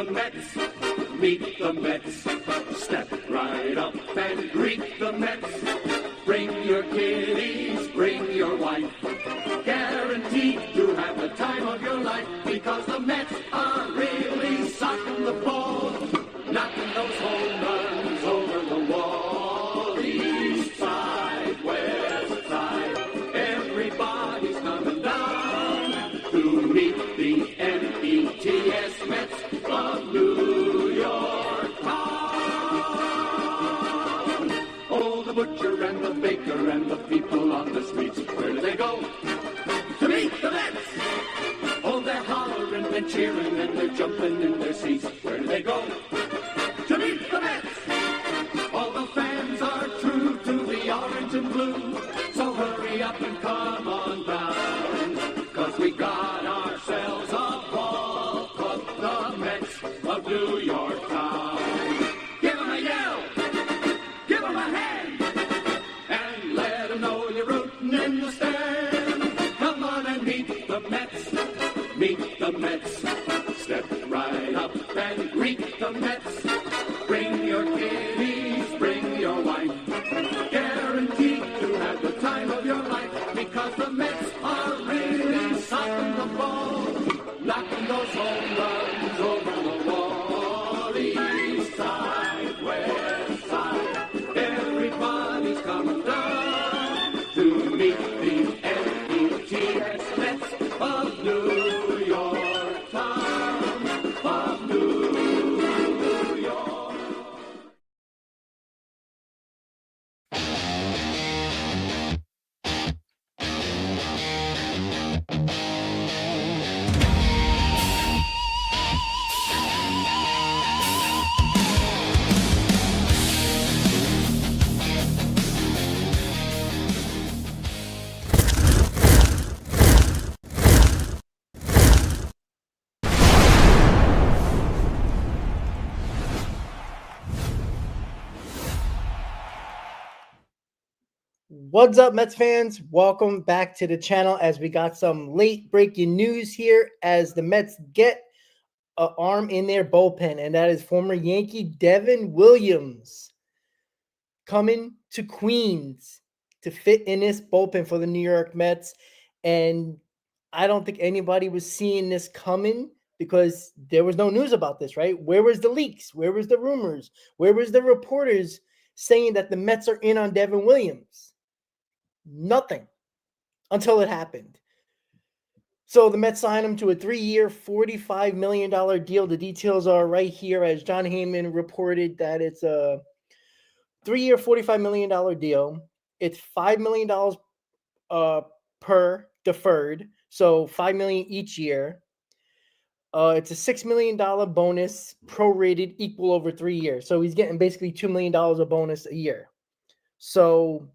the Mets. Meet the Mets. Step right up and greet the Mets. Bring your kiddies, bring your wife. Guaranteed to have the time of your life, because the Mets are really socking the ball, knocking those home runs over the wall. East side, west side, everybody's coming down to meet the M-E-T-S Mets of New York town. Oh, the butcher and the baker and the people on the streets, where do they go? To meet the Mets! Oh, they're hollering and cheering and they're jumping in their seats. Where do they go? To meet the Mets! All the fans are true to the orange and blue, so hurry up and come on down, 'cause we got ourselves a ball club, the Mets of New York town. Give 'em a yell! Give 'em a hand! And let 'em know you're rooting in the stand. Come on and meet the Mets. Meet the Mets. Step right up and greet the Mets. Bring your kiddies, bring your wife. Guaranteed to have the time of your life, because the Mets are really socking the ball, knocking those home runs over the wall. East side, west side, everybody's coming down to meet the M-E-T-S Mets of New York town, of New York. What's up, Mets fans? Welcome back to the channel as we got some late breaking news here as the Mets get an arm in their bullpen, and that is former Yankee Devin Williams coming to Queens to fit in this bullpen for the New York Mets. And I don't think anybody was seeing this coming because there was no news about this, right? Where was the leaks? Where was the rumors? Where was the reporters saying that the Mets are in on Devin Williams? Nothing until it happened. So the Mets signed him to a 3-year, $45 million deal. The details are right here, as John Heyman reported that it's a 3-year, $45 million deal. It's $5 million per deferred, so $5 million each year. It's a $6 million bonus, prorated, equal over 3 years. So he's getting basically $2 million of bonus a year. So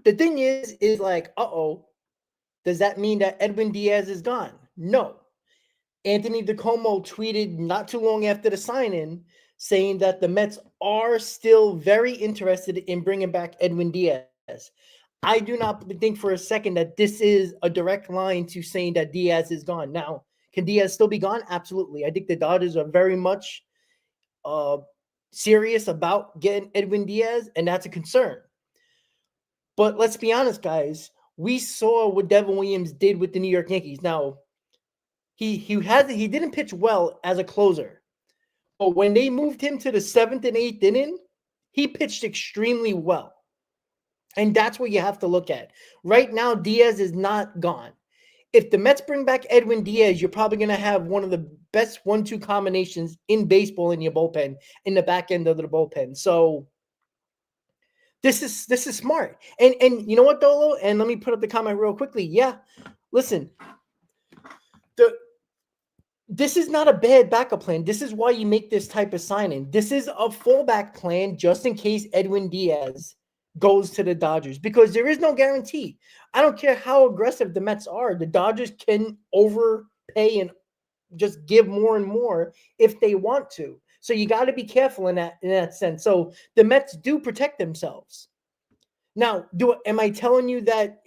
the thing is like, does that mean that Edwin Diaz is gone? No. Anthony DeComo tweeted not too long after the sign-in saying that the Mets are still very interested in bringing back Edwin Diaz. I do not think for a second that this is a direct line to saying that Diaz is gone. Now, can Diaz still be gone? Absolutely. I think the Dodgers are very much serious about getting Edwin Diaz, and that's a concern. But let's be honest, guys. We saw what Devin Williams did with the New York Yankees. Now, he didn't pitch well as a closer. But when they moved him to the 7th and 8th inning, he pitched extremely well. And that's what you have to look at. Right now, Diaz is not gone. If the Mets bring back Edwin Diaz, you're probably going to have one of the best 1-2 combinations in baseball in your bullpen, in the back end of the bullpen. So this is smart. And you know what, Dolo? And let me put up the comment real quickly. Yeah, listen. This is not a bad backup plan. This is why you make this type of signing. This is a fallback plan just in case Edwin Diaz goes to the Dodgers, because there is no guarantee. I don't care how aggressive the Mets are. The Dodgers can overpay and just give more and more if they want to. So you got to be careful in that sense. So the Mets do protect themselves. Now, am I telling you that,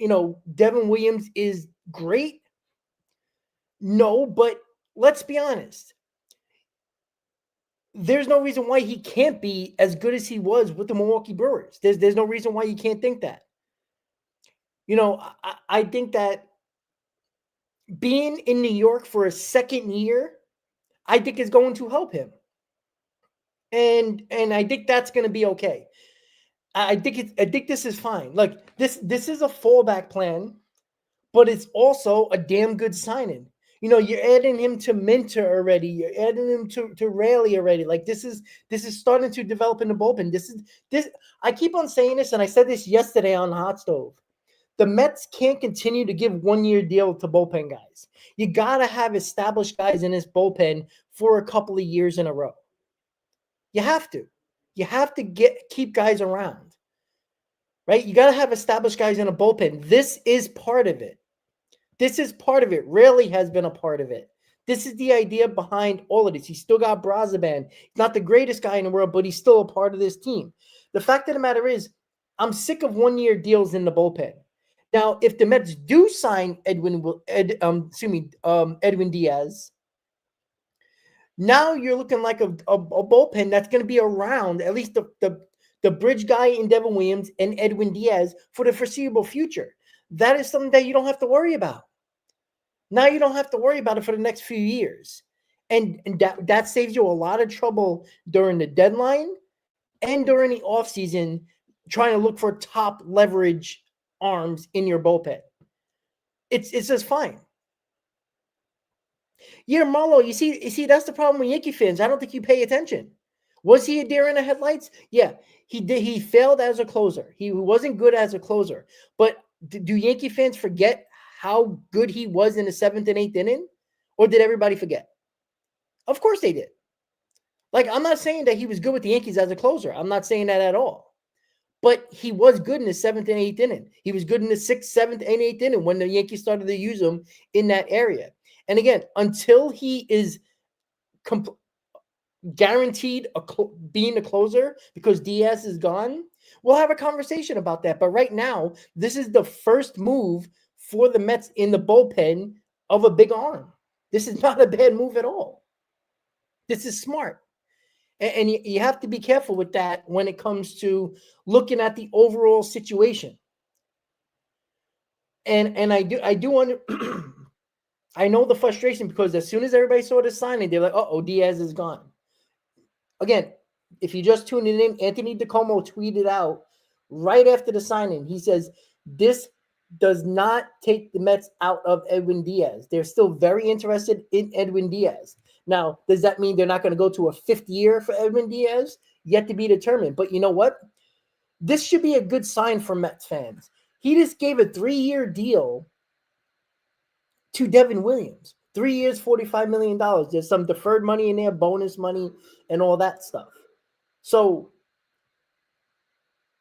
Devin Williams is great? No, but let's be honest. there's no reason why he can't be as good as he was with the Milwaukee Brewers. There's no reason why you can't think that. I think that being in New York for a second year, I think is going to help him. And I think that's going to be okay. I think this is fine. Look, this is a fallback plan, but it's also a damn good signing. You're adding him to Minter already. You're adding him to Raley already. Like this is starting to develop in the bullpen. This. I keep on saying this, and I said this yesterday on Hot Stove. The Mets can't continue to give 1-year deal to bullpen guys. You gotta have established guys in this bullpen for a couple of years in a row. You have to. You have to keep guys around. Right? You gotta have established guys in a bullpen. This is part of it. This is part of it. Rarely has been a part of it. This is the idea behind all of this. He's still got Brazaban. He's not the greatest guy in the world, but he's still a part of this team. The fact of the matter is, I'm sick of 1-year deals in the bullpen. Now, if the Mets do sign Edwin Diaz, now you're looking like a bullpen that's going to be around at least the bridge guy in Devin Williams and Edwin Diaz for the foreseeable future. That is something that you don't have to worry about. Now you don't have to worry about it for the next few years. And that saves you a lot of trouble during the deadline and during the offseason trying to look for top leverage arms in your bullpen. It's just fine. Yeah, Marlo, you see, that's the problem with Yankee fans. I don't think you pay attention. Was he a deer in the headlights? Yeah, he did. He failed as a closer. He wasn't good as a closer. But do Yankee fans forget how good he was in the 7th and 8th inning? Or did everybody forget? Of course they did. Like, I'm not saying that he was good with the Yankees as a closer. I'm not saying that at all. But he was good in the 7th and 8th inning. He was good in the 6th, 7th, and 8th inning when the Yankees started to use him in that area. And again, until he is guaranteed being a closer because Diaz is gone, we'll have a conversation about that. But right now, this is the first move for the Mets in the bullpen of a big arm. This is not a bad move at all. This is smart. And you have to be careful with that when it comes to looking at the overall situation. And I do I know the frustration because as soon as everybody saw the signing, they're like, "Oh, Diaz is gone." Again, if you just tuned in, Anthony DeComo tweeted out right after the signing. He says, "This does not take the Mets out of Edwin Diaz. They're still very interested in Edwin Diaz." Now, does that mean they're not going to go to a 5th year for Edwin Diaz? Yet to be determined. But you know what? This should be a good sign for Mets fans. He just gave a 3-year deal to Devin Williams. 3 years, $45 million. There's some deferred money in there, bonus money, and all that stuff. So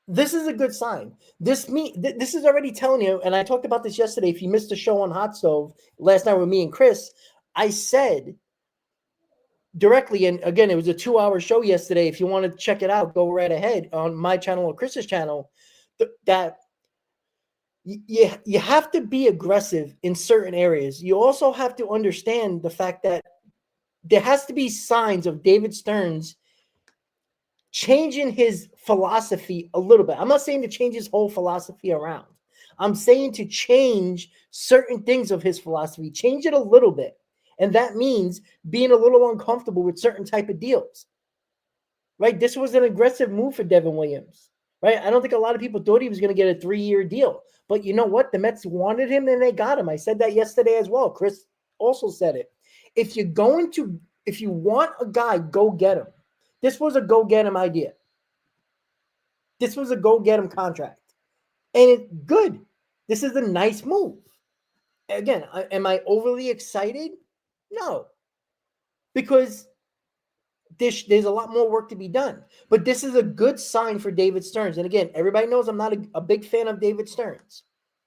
this is a good sign. This is already telling you, and I talked about this yesterday. If you missed the show on Hot Stove last night with me and Chris, I said directly, and again, it was a 2-hour show yesterday. If you want to check it out, go right ahead on my channel or Chris's channel. That you have to be aggressive in certain areas. You also have to understand the fact that there has to be signs of David Stearns changing his philosophy a little bit. I'm not saying to change his whole philosophy around. I'm saying to change certain things of his philosophy, change it a little bit. And that means being a little uncomfortable with certain type of deals, right? This was an aggressive move for Devin Williams, right? I don't think a lot of people thought he was going to get a 3-year deal. But you know what? The Mets wanted him and they got him. I said that yesterday as well. Chris also said it. If you want a guy, go get him. This was a go get him idea. This was a go get him contract. And it's good. This is a nice move. Again, am I overly excited? No, because there's a lot more work to be done. But this is a good sign for David Stearns. And again, everybody knows I'm not a big fan of David Stearns.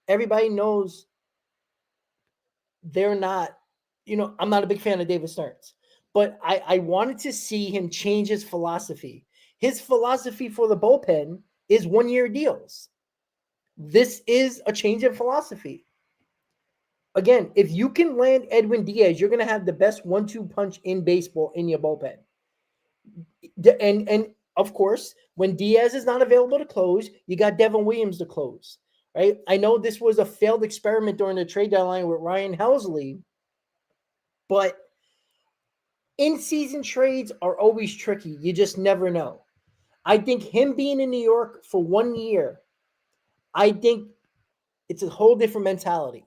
Everybody knows I'm not a big fan of David Stearns. But I wanted to see him change his philosophy. His philosophy for the bullpen is 1-year deals. This is a change in philosophy. Again, if you can land Edwin Diaz, you're going to have the best 1-2 punch in baseball in your bullpen. And of course, when Diaz is not available to close, you got Devin Williams to close, right? I know this was a failed experiment during the trade deadline with Ryan Helsley, but in-season trades are always tricky. You just never know. I think him being in New York for 1 year, I think it's a whole different mentality,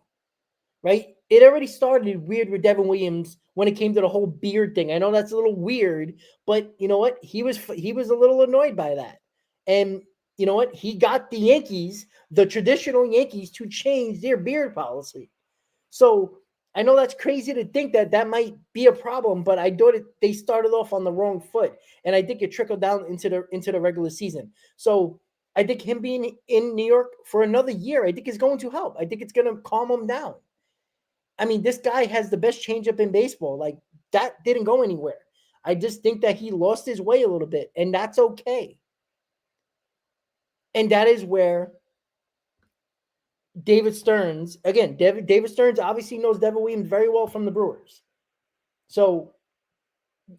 right? It already started weird with Devin Williams when it came to the whole beard thing. I know that's a little weird, but you know what? He was a little annoyed by that. And you know what? He got the Yankees, the traditional Yankees, to change their beard policy. So I know that's crazy to think that that might be a problem, but I thought they started off on the wrong foot, and I think it trickled down into the regular season. So I think him being in New York for another year, I think is going to help. I think it's going to calm him down. I mean, this guy has the best changeup in baseball. Like that didn't go anywhere. I just think that he lost his way a little bit, and that's okay. And that is where David Stearns, again, David Stearns obviously knows Devin Williams very well from the Brewers. So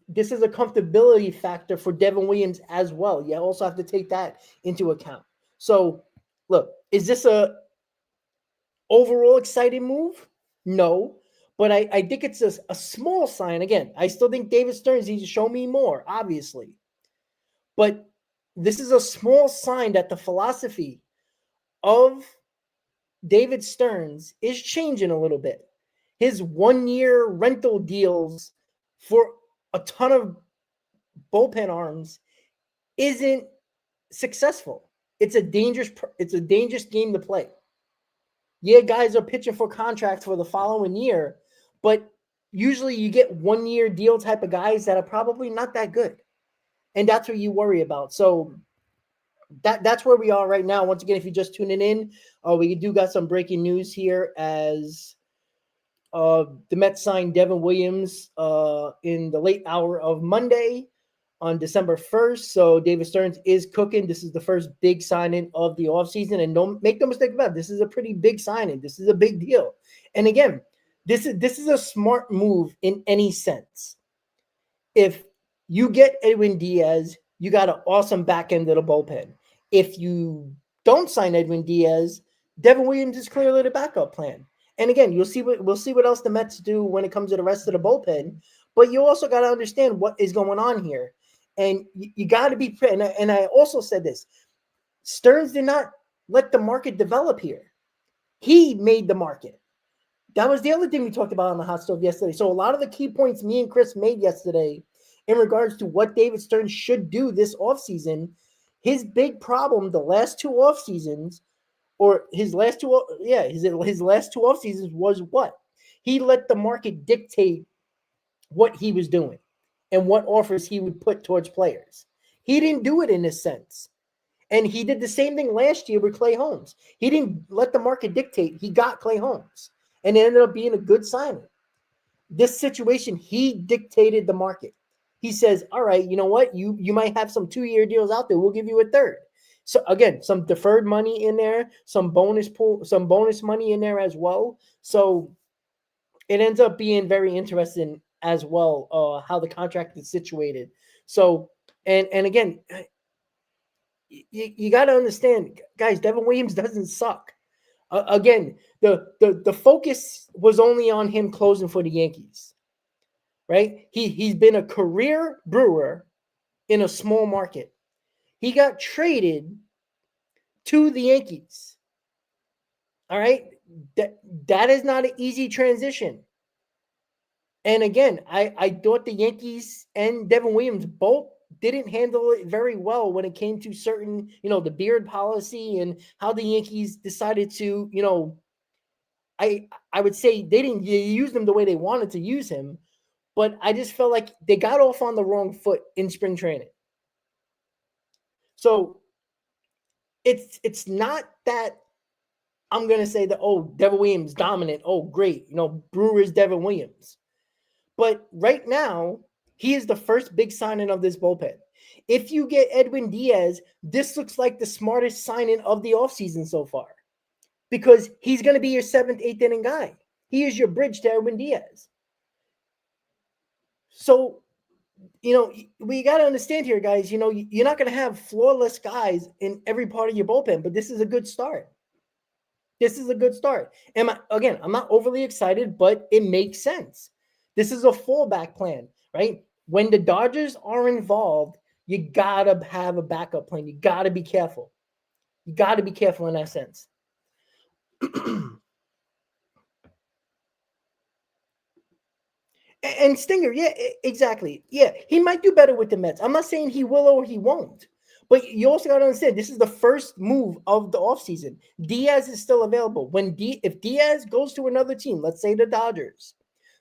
this is a comfortability factor for Devin Williams as well. You also have to take that into account. So look, is this a overall exciting move? No. But I think it's a small sign. Again, I still think David Stearns needs to show me more, obviously. But this is a small sign that the philosophy of David Stearns is changing a little bit. His 1 year rental deals for a ton of bullpen arms isn't successful. It's a dangerous game to play. Yeah, guys are pitching for contracts for the following year, but usually you get 1 year deal type of guys that are probably not that good. And that's what you worry about. So that's where we are right now. Once again, if you're just tuning in, we do got some breaking news here as the Mets signed Devin Williams in the late hour of Monday on December 1st. So David Stearns is cooking. This is the first big signing of the offseason. And don't make no mistake about it, this is a pretty big signing. This is a big deal. And again, this is a smart move in any sense. If you get Edwin Diaz, you got an awesome back end of the bullpen. If you don't sign Edwin Diaz, Devin Williams is clearly the backup plan. And again, we'll see what else the Mets do when it comes to the rest of the bullpen. But you also got to understand what is going on here. And you got to be – and I also said this. Stearns did not let the market develop here. He made the market. That was the other thing we talked about on the Hot Stove yesterday. So a lot of the key points me and Chris made yesterday in regards to what David Stearns should do this offseason, his big problem the last two off seasons, or his last two off seasons was what? He let the market dictate what he was doing and what offers he would put towards players. He didn't do it in this sense. And he did the same thing last year with Clay Holmes. He didn't let the market dictate. He got Clay Holmes. And it ended up being a good signing. This situation, he dictated the market. He says, all right, you know what? You might have some 2-year deals out there. We'll give you a third. So again, some deferred money in there, some bonus money in there as well. So it ends up being very interesting as well, how the contract is situated. So, and again, you got to understand, guys, Devin Williams doesn't suck. Again, the focus was only on him closing for the Yankees, right? He's been a career Brewer in a small market. He got traded to the Yankees. All right, that is not an easy transition. And again, I thought the Yankees and Devin Williams both didn't handle it very well when it came to certain, the beard policy and how the Yankees decided to, I would say they didn't use them the way they wanted to use him, but I just felt like they got off on the wrong foot in spring training. So it's not that I'm going to say that, Devin Williams dominant. Oh, great. Brewers Devin Williams. But right now, he is the first big signing of this bullpen. If you get Edwin Diaz, this looks like the smartest signing of the offseason so far because he's going to be your 7th, 8th inning guy. He is your bridge to Edwin Diaz. So we got to understand here, guys. You're not going to have flawless guys in every part of your bullpen, but this is a good start. This is a good start. I'm not overly excited, but it makes sense. This is a fallback plan, right? When the Dodgers are involved, you got to have a backup plan. You got to be careful. You got to be careful in that sense. And Stinger, yeah, exactly. Yeah, he might do better with the Mets. I'm not saying he will or he won't. But you also got to understand, this is the first move of the offseason. Diaz is still available. If Diaz goes to another team, let's say the Dodgers,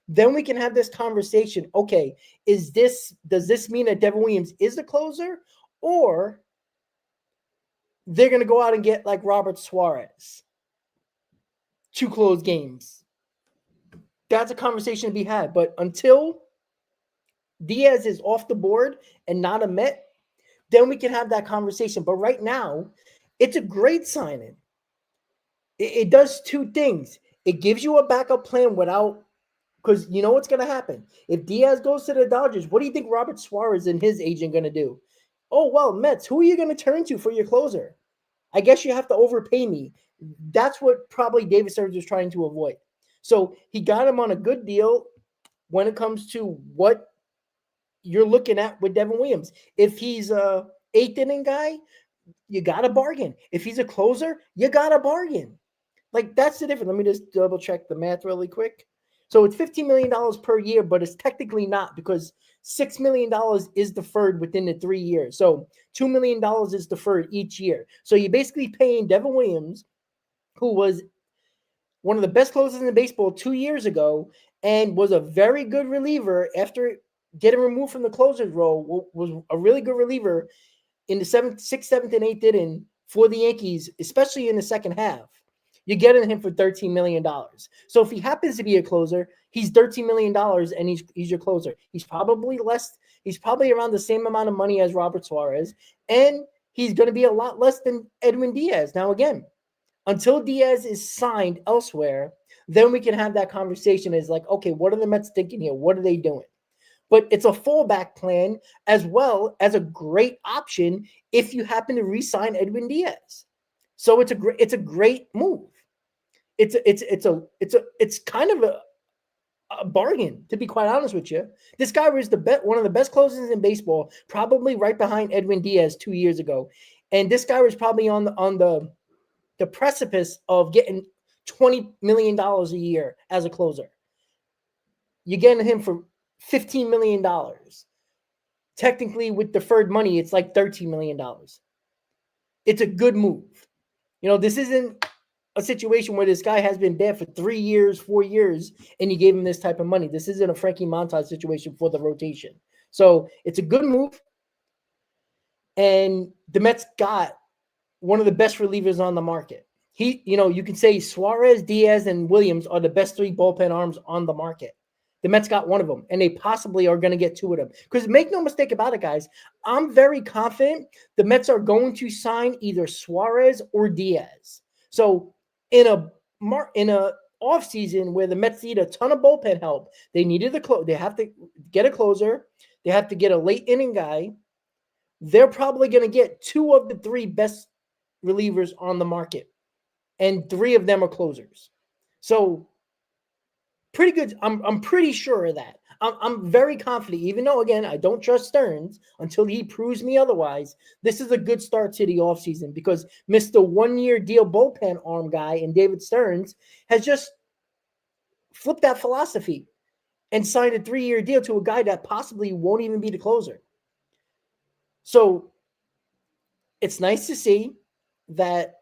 then we can have this conversation. Okay, does this mean that Devin Williams is the closer, or they're going to go out and get like Robert Suarez to close games? That's a conversation to be had. But until Diaz is off the board and not a Met, then we can have that conversation. But right now, it's a great signing. It does two things. It gives you a backup plan because you know what's going to happen. If Diaz goes to the Dodgers, what do you think Robert Suarez and his agent going to do? Oh, well, Mets, who are you going to turn to for your closer? I guess you have to overpay me. That's what probably David Stearns was trying to avoid. So he got him on a good deal when it comes to what you're looking at with Devin Williams. If he's a 8th inning guy, you got to bargain. If he's a closer, you got to bargain. Like, that's the difference. Let me just double check the math really quick. So it's $15 million per year, but it's technically not, because $6 million is deferred within the 3 years. So $2 million is deferred each year. So you're basically paying Devin Williams, who was one of the best closers in baseball 2 years ago and was a very good reliever after getting removed from the closer's role, was a really good reliever in the 6th, 7th, and 8th inning for the Yankees, especially in the second half. You're getting him for $13 million. So if he happens to be a closer, he's $13 million and he's your closer. He's probably around the same amount of money as Robert Suarez, and he's going to be a lot less than Edwin Diaz. Now, again, until Diaz is signed elsewhere, then we can have that conversation. Is like, okay, what are the Mets thinking here? What are they doing? But it's a fallback plan as well as a great option if you happen to re-sign Edwin Diaz. So it's a great move. It's kind of a bargain, to be quite honest with you. This guy was one of the best closers in baseball, probably right behind Edwin Diaz 2 years ago, and this guy was probably on the precipice of getting $20 million a year as a closer. You're getting him for $15 million. Technically, with deferred money, it's like $13 million. It's a good move. This isn't a situation where this guy has been bad for 3 years, 4 years, and you gave him this type of money. This isn't a Frankie Montas situation for the rotation. So it's a good move. And the Mets got one of the best relievers on the market. You can say Suarez, Diaz, and Williams are the best 3 bullpen arms on the market. The Mets got one of them, and they possibly are going to get 2 of them. Because make no mistake about it, guys, I'm very confident the Mets are going to sign either Suarez or Diaz. So in a offseason where the Mets need a ton of bullpen help, they have to get a closer. They have to get a late inning guy. They're probably going to get 2 of the 3 best relievers on the market, and 3 of them are closers. So pretty good. I'm pretty sure of that. I'm very confident, even though, again, I don't trust Stearns until he proves me otherwise. This is a good start to the offseason because Mr. 1-year deal bullpen arm guy and David Stearns has just flipped that philosophy and signed a 3-year deal to a guy that possibly won't even be the closer. So it's nice to see that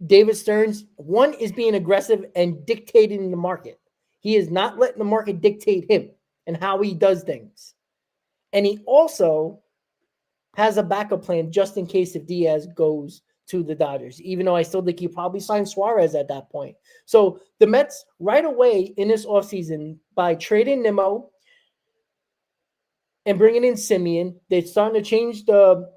David Stearns, one, is being aggressive and dictating the market. He is not letting the market dictate him and how he does things. And he also has a backup plan just in case if Diaz goes to the Dodgers, even though I still think he probably signed Suarez at that point. So the Mets right away in this offseason, by trading Nimmo and bringing in Simeon, they're starting to change the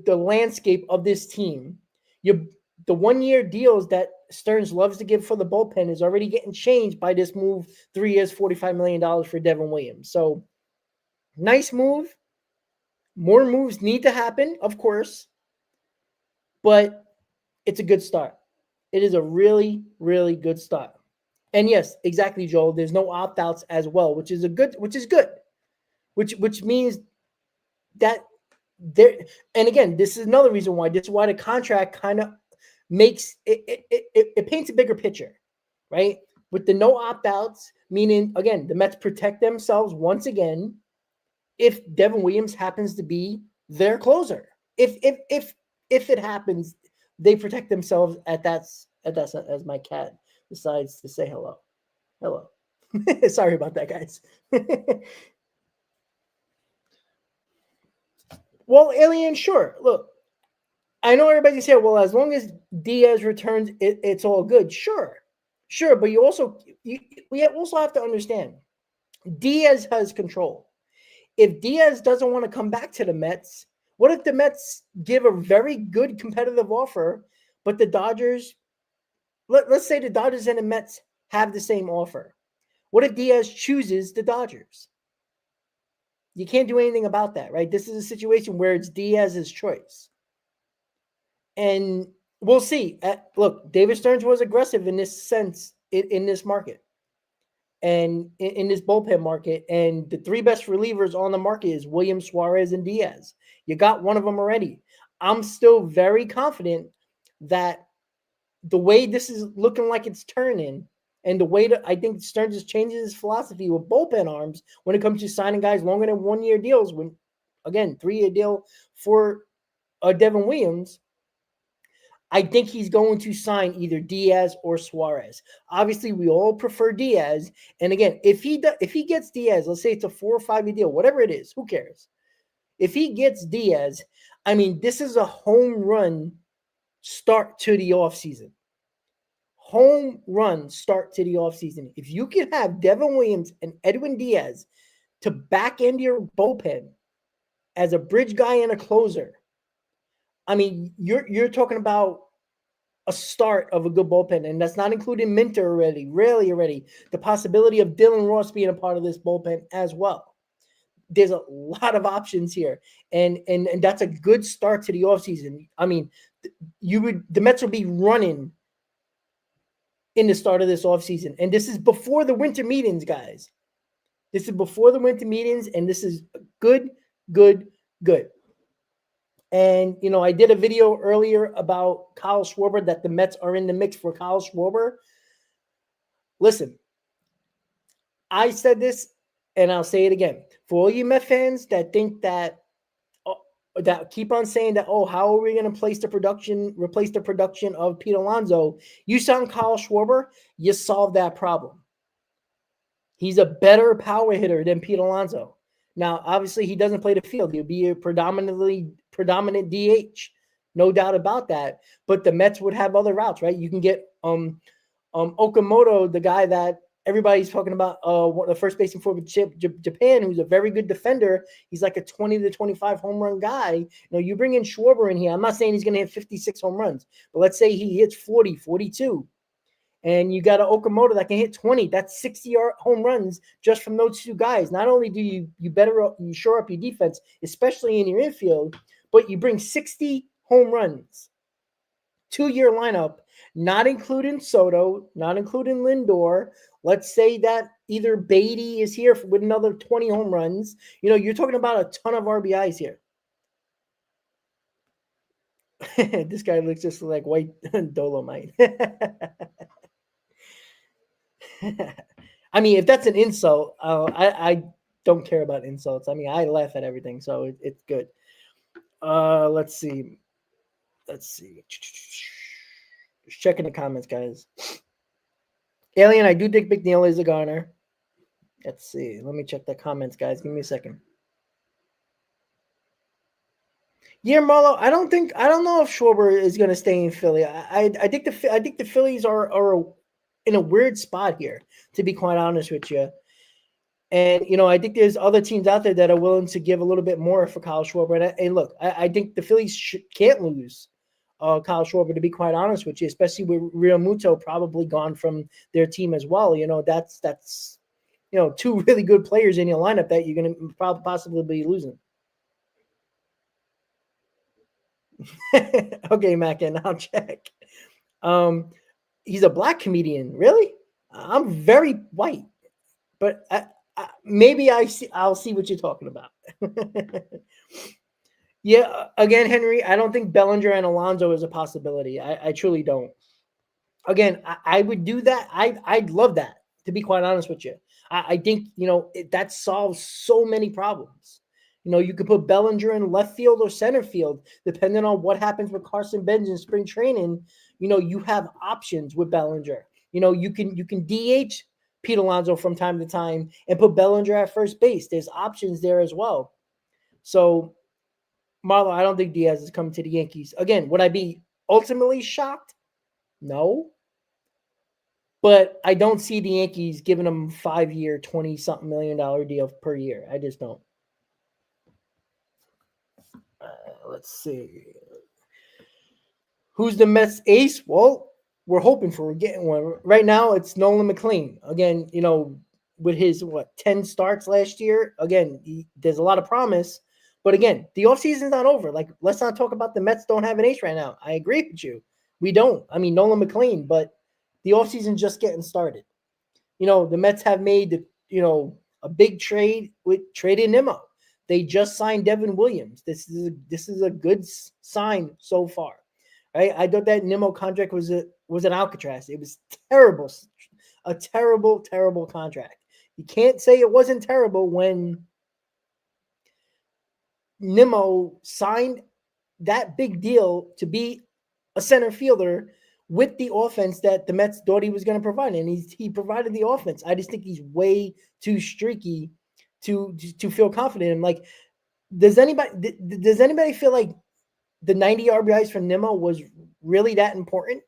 landscape of this team. The 1-year deals that Stearns loves to give for the bullpen is already getting changed by this move. 3 years, $45 million for Devin Williams. So nice move. More moves need to happen, of course, but it's a good start. It is a really, really good start. And yes, exactly, Joel. There's no opt-outs as well, which is good. Which means that there. And again, this is another reason why. This is why the contract kind of makes it paints a bigger picture, right? With the no opt-outs, meaning again, the Mets protect themselves once again if Devin Williams happens to be their closer. If it happens, they protect themselves at that as my cat decides to say hello. Hello. Sorry about that, guys. Well, Alien, sure. Look, I know everybody's here. Well, as long as Diaz returns, it's all good. Sure, sure. But we also have to understand Diaz has control. If Diaz doesn't want to come back to the Mets, what if the Mets give a very good competitive offer, but the Dodgers, let's say the Dodgers and the Mets have the same offer. What if Diaz chooses the Dodgers? You can't do anything about that, right? This is a situation where it's Diaz's choice. And we'll see. Look, David Stearns was aggressive in this sense in this market and in this bullpen market. And the three best relievers on the market is Williams, Suarez, and Diaz. You got one of them already. I'm still very confident that the way this is looking like it's turning and the way that I think Stearns is changing his philosophy with bullpen arms when it comes to signing guys longer than 1 year deals, when again, 3 year deal for Devin Williams, I think he's going to sign either Diaz or Suarez. Obviously, we all prefer Diaz. And again, if he gets Diaz, let's say it's a 4 or 5 year deal, whatever it is, who cares? If he gets Diaz, I mean, this is a home run start to the offseason. Home run start to the offseason. If you can have Devin Williams and Edwin Diaz to back end your bullpen as a bridge guy and a closer, I mean, you're talking about a start of a good bullpen, and that's not including Minter already. The possibility of Dylan Ross being a part of this bullpen as well. There's a lot of options here, and that's a good start to the offseason. I mean, the Mets will be running in the start of this offseason, and this is before the winter meetings, guys. This is before the winter meetings, and this is good. And, I did a video earlier about Kyle Schwarber, that the Mets are in the mix for Kyle Schwarber. Listen, I said this, and I'll say it again. For all you Met fans that think that keep on saying that, how are we going to replace the production of Pete Alonso? You sign Kyle Schwarber, you solve that problem. He's a better power hitter than Pete Alonso. Now, obviously, he doesn't play the field. He'll be a predominant DH, no doubt about that. But the Mets would have other routes, right? You can get Okamoto, the guy that everybody's talking about, the first baseman for Japan, who's a very good defender. He's like a 20 to 25 home run guy. You bring in Schwarber in here. I'm not saying he's going to hit 56 home runs, but let's say he hits 40, 42. And you got an Okamoto that can hit 20. That's 60 home runs just from those two guys. Not only do you shore up your defense, especially in your infield, but you bring 60 home runs to your lineup, not including Soto, not including Lindor. Let's say that either Beatty is here with another 20 home runs. You're talking about a ton of RBIs here. This guy looks just like white Dolomite. I mean, if that's an insult, I don't care about insults. I mean, I laugh at everything, so it's good. Let's see. Just checking the comments, guys. Alien, I do think McNeil is a goner. Let's see. Let me check the comments, guys. Give me a second. Yeah, Marlo, I don't know if Schwarber is going to stay in Philly. I think the Phillies are in a weird spot here, to be quite honest with you. And, I think there's other teams out there that are willing to give a little bit more for Kyle Schwarber. And look, I think the Phillies can't lose Kyle Schwarber, to be quite honest with you, especially with Real Muto probably gone from their team as well. That's two really good players in your lineup that you're going to probably possibly be losing. Okay, Mackin, I'll check. He's a black comedian. Really? I'm very white, but maybe I'll see what you're talking about. Yeah, again, Henry, I don't think Bellinger and Alonso is a possibility. I truly don't. Again, I would do that. I'd love that, to be quite honest with you. I think, that solves so many problems. You could put Bellinger in left field or center field, depending on what happens with Carson Benz in spring training. You have options with Bellinger. You can DH Pete Alonso from time to time and put Bellinger at first base. There's options there as well. So, Marlo, I don't think Diaz is coming to the Yankees. Again, would I be ultimately shocked? No. But I don't see the Yankees giving him 5-year, $20-something million deal per year. I just don't. Let's see. Who's the Mets ace? Well, we're hoping for getting one. Right now, it's Nolan McLean. Again, with his, 10 starts last year. Again, there's a lot of promise. But again, the offseason's not over. Like, let's not talk about the Mets don't have an ace right now. I agree with you. We don't. I mean, Nolan McLean, but the offseason's just getting started. The Mets have made, a big trade with trading Nimmo. They just signed Devin Williams. This is a good sign so far. Right? I thought that Nimmo contract was an Alcatraz. It was terrible. A terrible, terrible contract. You can't say it wasn't terrible when Nimmo signed that big deal to be a center fielder with the offense that the Mets thought he was going to provide, and he provided the offense. I just think he's way too streaky to feel confident in. Like, does anybody feel like the 90 RBIs from Nimmo was really that important?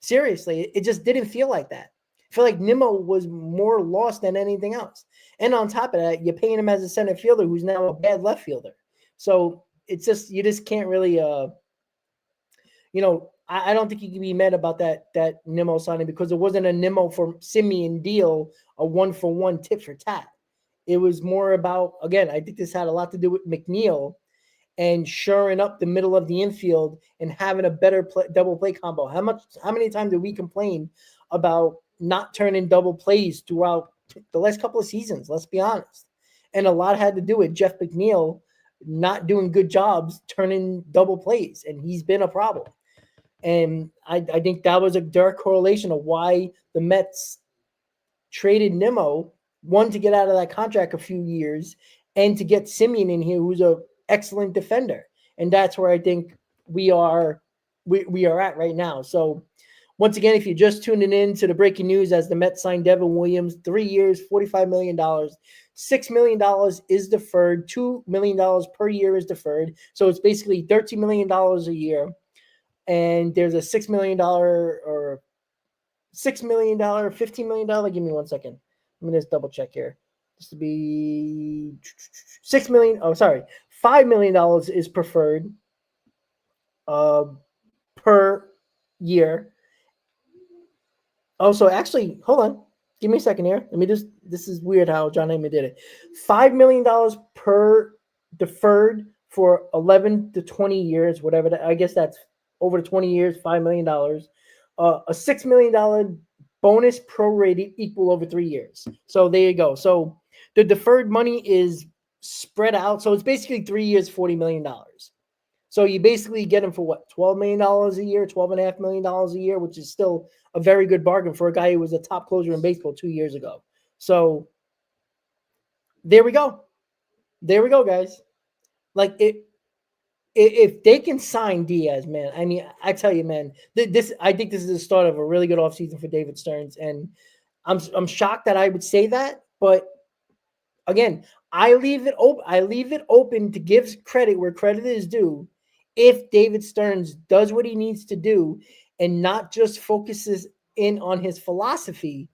Seriously, it just didn't feel like that. I feel like Nimmo was more lost than anything else. And on top of that, you're paying him as a center fielder who's now a bad left fielder. So it's just, you just can't really, I don't think you can be mad about that Nimmo signing, because it wasn't a Nimmo for Simeon deal, a 1-for-1 tit for tat. It was more about, again, I think this had a lot to do with McNeil and shoring up the middle of the infield and having a better double play combo. How many times did we complain about not turning double plays throughout the last couple of seasons? Let's be honest. And a lot had to do with Jeff McNeil not doing good jobs turning double plays, and he's been a problem. And I think that was a direct correlation of why the Mets traded Nimmo, one, to get out of that contract a few years, and to get Simeon in here, who's an excellent defender. And that's where I think we are at right now. So once again, if you're just tuning in to the breaking news, as the Mets signed Devin Williams, 3 years, $45 million, $6 million is deferred, $2 million per year is deferred. So it's basically $13 million a year. And there's a $6 million or $6 million, $15 million. Give me 1 second. Let me just double check here. This to be $6 million. Oh, sorry. $5 million is preferred per year. Also, actually, hold on. Give me a second here. This is weird how John Heyman did it. $5 million per deferred for 11 to 20 years, whatever. I guess that's over 20 years, $5 million. A $6 million bonus prorated equal over 3 years. So there you go. So the deferred money is spread out. So it's basically 3 years, $40 million. So you basically get him for what, $12 million a year, $12.5 million a year, which is still a very good bargain for a guy who was a top closer in baseball 2 years ago. So there we go. There we go, guys. Like, if they can sign Diaz, man, I mean, I tell you, man, I think this is the start of a really good offseason for David Stearns. And I'm shocked that I would say that, but again, I leave it open to give credit where credit is due. If David Stearns does what he needs to do and not just focuses in on his philosophy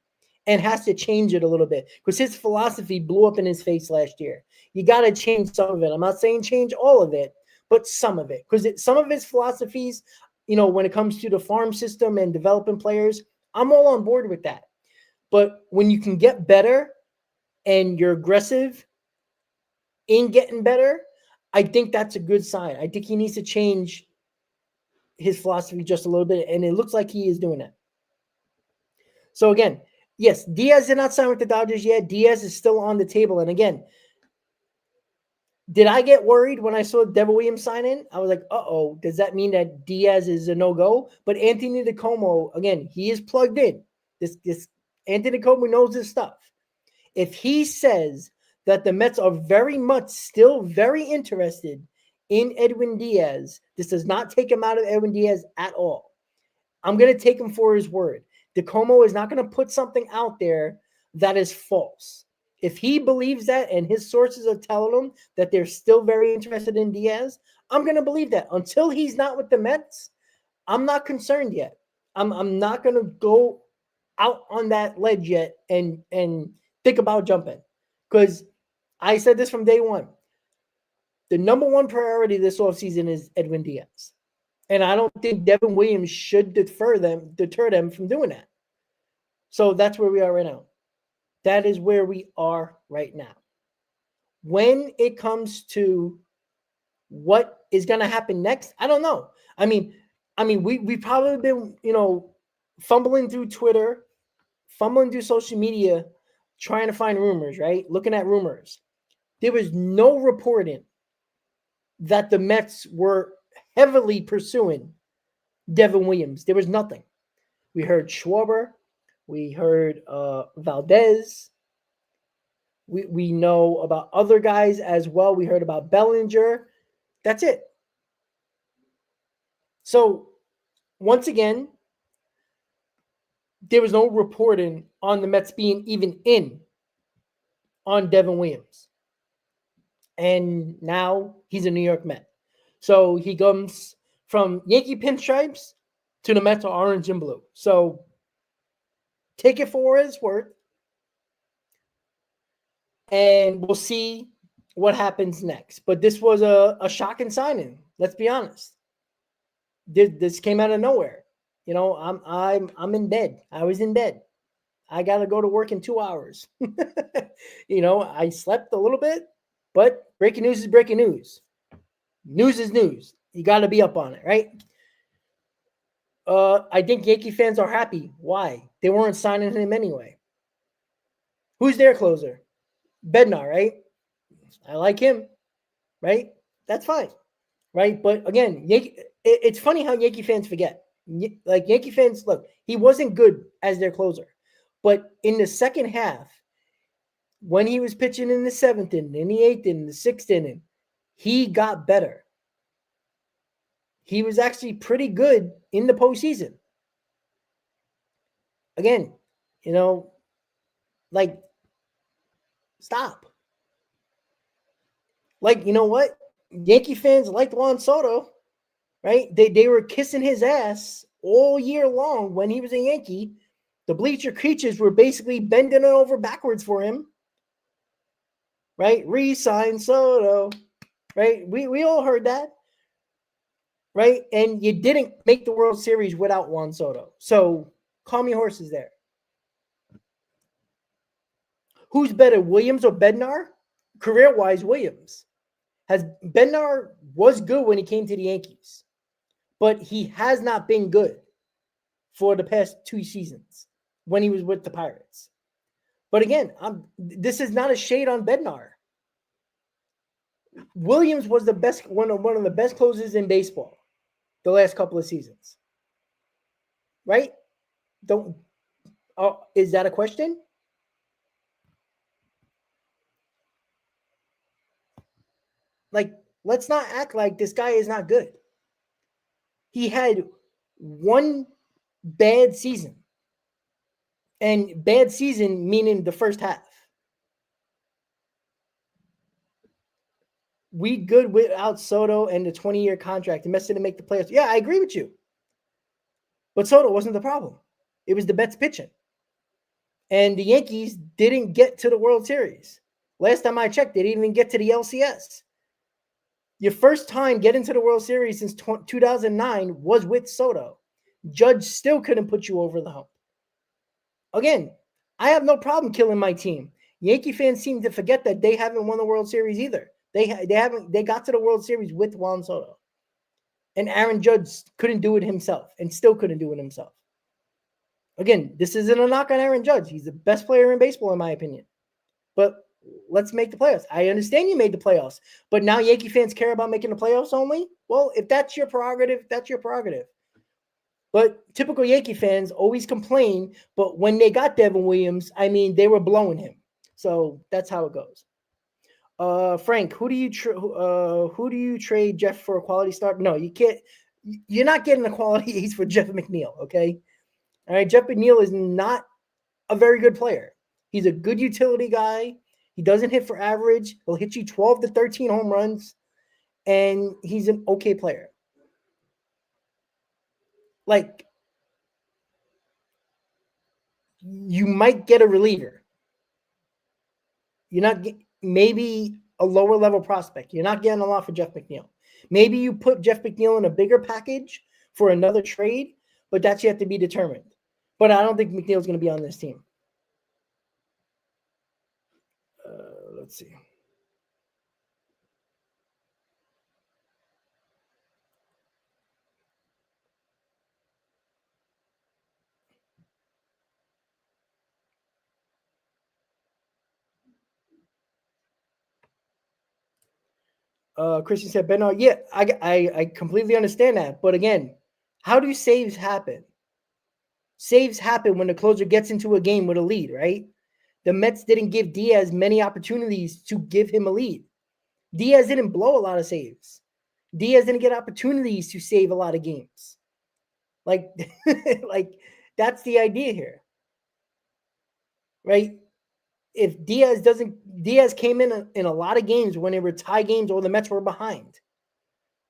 and has to change it a little bit, because his philosophy blew up in his face last year. You got to change some of it. I'm not saying change all of it, but some of it, because some of his philosophies, when it comes to the farm system and developing players, I'm all on board with that. But when you can get better and you're aggressive in getting better, I think that's a good sign. I think he needs to change his philosophy just a little bit, and it looks like he is doing that. So again, yes, Diaz did not sign with the Dodgers yet. Diaz is still on the table. And again, did I get worried when I saw Devin Williams sign in? I was like, uh-oh, does that mean that Diaz is a no-go? But Anthony DeComo, again, he is plugged in. This Anthony DeComo knows his stuff. If he says that the Mets are very much still very interested in Edwin Diaz, this does not take him out of Edwin Diaz at all. I'm going to take him for his word. DeComo is not going to put something out there that is false. If he believes that and his sources are telling him that they're still very interested in Diaz, I'm going to believe that. Until he's not with the Mets, I'm not concerned yet. I'm not going to go out on that ledge yet and think about jumping. Because I said this from day one. The number one priority this offseason is Edwin Diaz. And I don't think Devin Williams should deter them from doing that. So that's where we are right now. That is where we are right now. When it comes to what is going to happen next, I don't know. I mean, we've probably been, fumbling through Twitter, fumbling through social media, trying to find rumors, right? Looking at rumors. There was no reporting that the Mets were heavily pursuing Devin Williams. There was nothing. We heard Schwarber. We heard Valdez. We know about other guys as well. We heard about Bellinger. That's it. So, once again, there was no reporting on the Mets being even in on Devin Williams. And now he's a New York Met. So, he comes from Yankee pinstripes to the Mets are orange and blue. So, take it for what it's worth. And we'll see what happens next. But this was a shocking signing. Let's be honest. This came out of nowhere. I'm in bed. I was in bed. I got to go to work in 2 hours. I slept a little bit, but breaking news is breaking news. News is news. You got to be up on it, right? I think Yankee fans are happy. Why? They weren't signing him anyway. Who's their closer? Bednar, right? I like him, right? That's fine, right? But again, it's funny how Yankee fans forget. Like Yankee fans, look, he wasn't good as their closer. But in the second half, when he was pitching in the 7th inning, in the 8th inning, the 6th inning, he got better. He was actually pretty good in the postseason. Again, stop. You know what? Yankee fans liked Juan Soto, right? They were kissing his ass all year long when he was a Yankee. The bleacher creatures were basically bending it over backwards for him, right? Re-sign Soto, right? We all heard that, right? And you didn't make the World Series without Juan Soto. So calm your horses there. Who's better, Williams or Bednar? Career-wise, Williams. Bednar was good when he came to the Yankees, but he has not been good for the past 2 seasons when he was with the Pirates. But again, this is not a shade on Bednar. Williams was the best, one of the best closers in baseball the last couple of seasons. Right? Is that a question? Let's not act like this guy is not good. He had one bad season. And bad season meaning the first half. We good without Soto and the 20-year contract. The Mets didn't make the playoffs. Yeah, I agree with you. But Soto wasn't the problem. It was the Mets pitching. And the Yankees didn't get to the World Series. Last time I checked, they didn't even get to the LCS. Your first time getting to the World Series since 2009 was with Soto. Judge still couldn't put you over the hump. Again, I have no problem killing my team. Yankee fans seem to forget that they haven't won the World Series either. They got to the World Series with Juan Soto. And Aaron Judge couldn't do it himself and still couldn't do it himself. Again, this isn't a knock on Aaron Judge. He's the best player in baseball, in my opinion. But let's make the playoffs. I understand you made the playoffs, but now Yankee fans care about making the playoffs only? Well, if that's your prerogative, that's your prerogative. But typical Yankee fans always complain, but when they got Devin Williams, I mean, they were blowing him. So that's how it goes. Frank, who do you trade Jeff for a quality start? No, you can't. You're not getting a quality ace for Jeff McNeil, okay? All right, Jeff McNeil is not a very good player. He's a good utility guy. He doesn't hit for average. He'll hit you 12 to 13 home runs, and he's an okay player. Like, you might get a reliever. You're not maybe a lower level prospect. You're not getting a lot for Jeff McNeil. Maybe you put Jeff McNeil in a bigger package for another trade, but that's yet to be determined. But I don't think McNeil's going to be on this team. Let's see. Christian said, Bernard, yeah, I completely understand that. But again, how do saves happen? Saves happen when the closer gets into a game with a lead, right? The Mets didn't give Diaz many opportunities to give him a lead. Diaz didn't blow a lot of saves. Diaz didn't get opportunities to save a lot of games. Like, like that's the idea here, right? If Diaz came in a lot of games when they were tie games or the Mets were behind,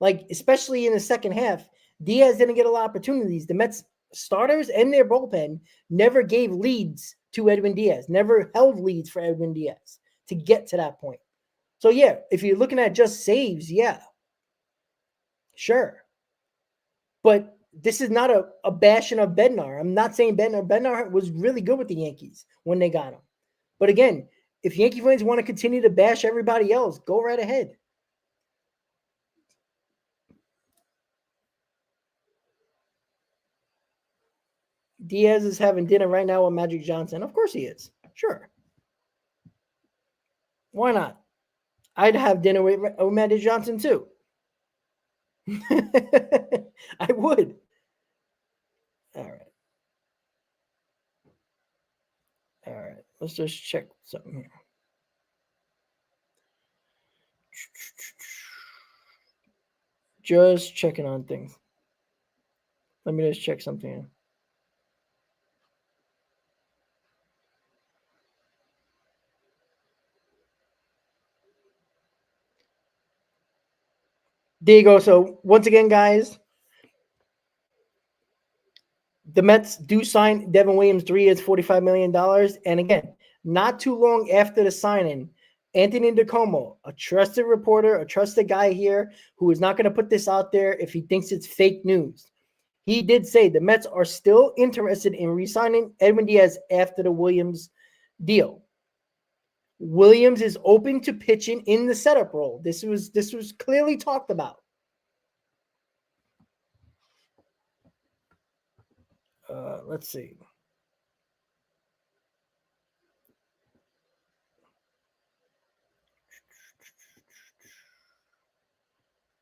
like especially in the second half, Diaz didn't get a lot of opportunities. The Mets starters and their bullpen never gave leads to Edwin Diaz, never held leads for Edwin Diaz to get to that point. So yeah, if you're looking at just saves, yeah, sure. But this is not a bashing of Bednar. I'm not saying Bednar was really good with the Yankees when they got him. But again, if Yankee fans want to continue to bash everybody else, go right ahead. Diaz is having dinner right now with Magic Johnson. Of course he is. Sure. Why not? I'd have dinner with Magic Johnson too. I would. All right. All right. Let's just check something here. Just checking on things. Let me just check something here. There you go. So once again, guys, the Mets do sign Devin Williams 3 years, $45 million. And again, not too long after the signing, Anthony DiComo, a trusted reporter, a trusted guy here who is not going to put this out there if he thinks it's fake news. He did say the Mets are still interested in re-signing Edwin Diaz after the Williams deal. Williams is open to pitching in the setup role. This was clearly talked about. Let's see.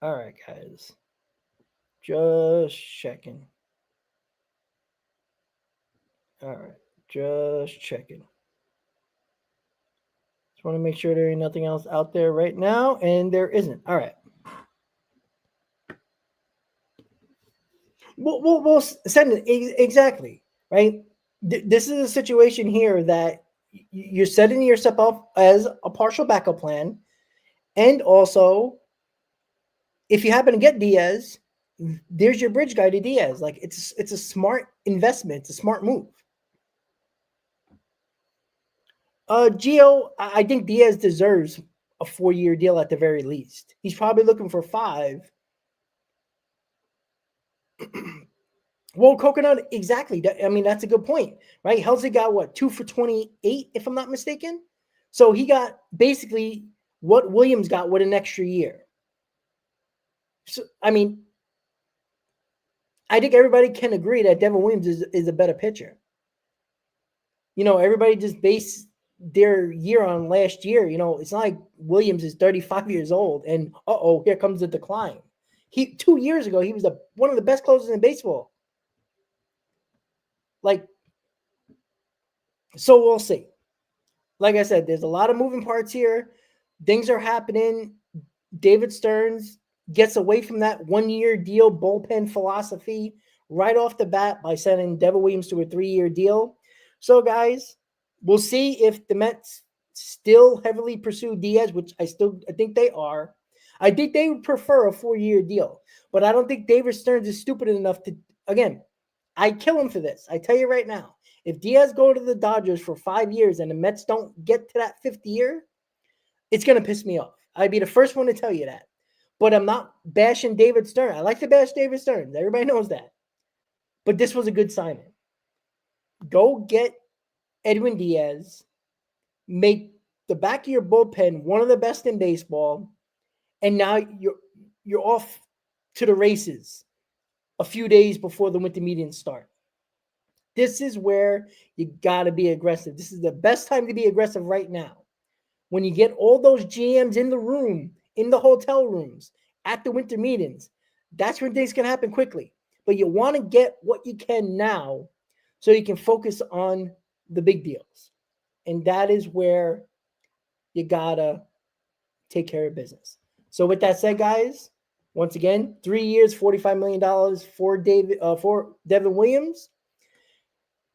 All right, guys. Just checking. All right. Just checking. Just want to make sure there ain't nothing else out there right now, and there isn't. All right. We'll send it exactly, right? This is a situation here that you're setting yourself up as a partial backup plan, and also, if you happen to get Diaz, there's your bridge guy to Diaz. Like it's a smart investment. It's a smart move. Gio, I think Diaz deserves a 4-year deal at the very least. He's probably looking for 5. Well, Coconut, exactly. I mean, that's a good point, right? Helsey got what, 2 for 28, if I'm not mistaken. So he got basically what Williams got with an extra year. So, I mean, I think everybody can agree that Devin Williams is a better pitcher. Everybody just based their year on last year. It's not like Williams is 35 years old and here comes the decline. 2 years ago, he was one of the best closers in baseball. So we'll see. Like I said, there's a lot of moving parts here. Things are happening. David Stearns gets away from that 1-year deal bullpen philosophy right off the bat by sending Devin Williams to a 3-year deal. So, guys, we'll see if the Mets still heavily pursue Diaz, which I think they are. I think they would prefer a 4-year deal, but I don't think David Stearns is stupid enough to, again, I kill him for this. I tell you right now, if Diaz go to the Dodgers for 5 years and the Mets don't get to that 5th year, it's going to piss me off. I'd be the first one to tell you that. But I'm not bashing David Stearns. I like to bash David Stearns. Everybody knows that. But this was a good signing. Go get Edwin Diaz. Make the back of your bullpen one of the best in baseball. And now you're off to the races a few days before the winter meetings start. This is where you got to be aggressive. This is the best time to be aggressive right now. When you get all those GMs in the room, in the hotel rooms, at the winter meetings, that's when things can happen quickly. But you want to get what you can now so you can focus on the big deals. And that is where you got to take care of business. So with that said, guys, once again, 3 years, $45 million for Devin Williams.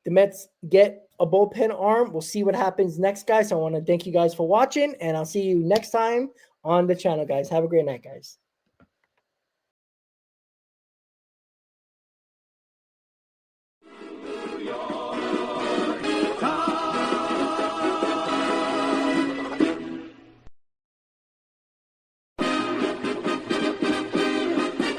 The Mets get a bullpen arm. We'll see what happens next, guys. So I want to thank you guys for watching, and I'll see you next time on the channel, guys. Have a great night, guys.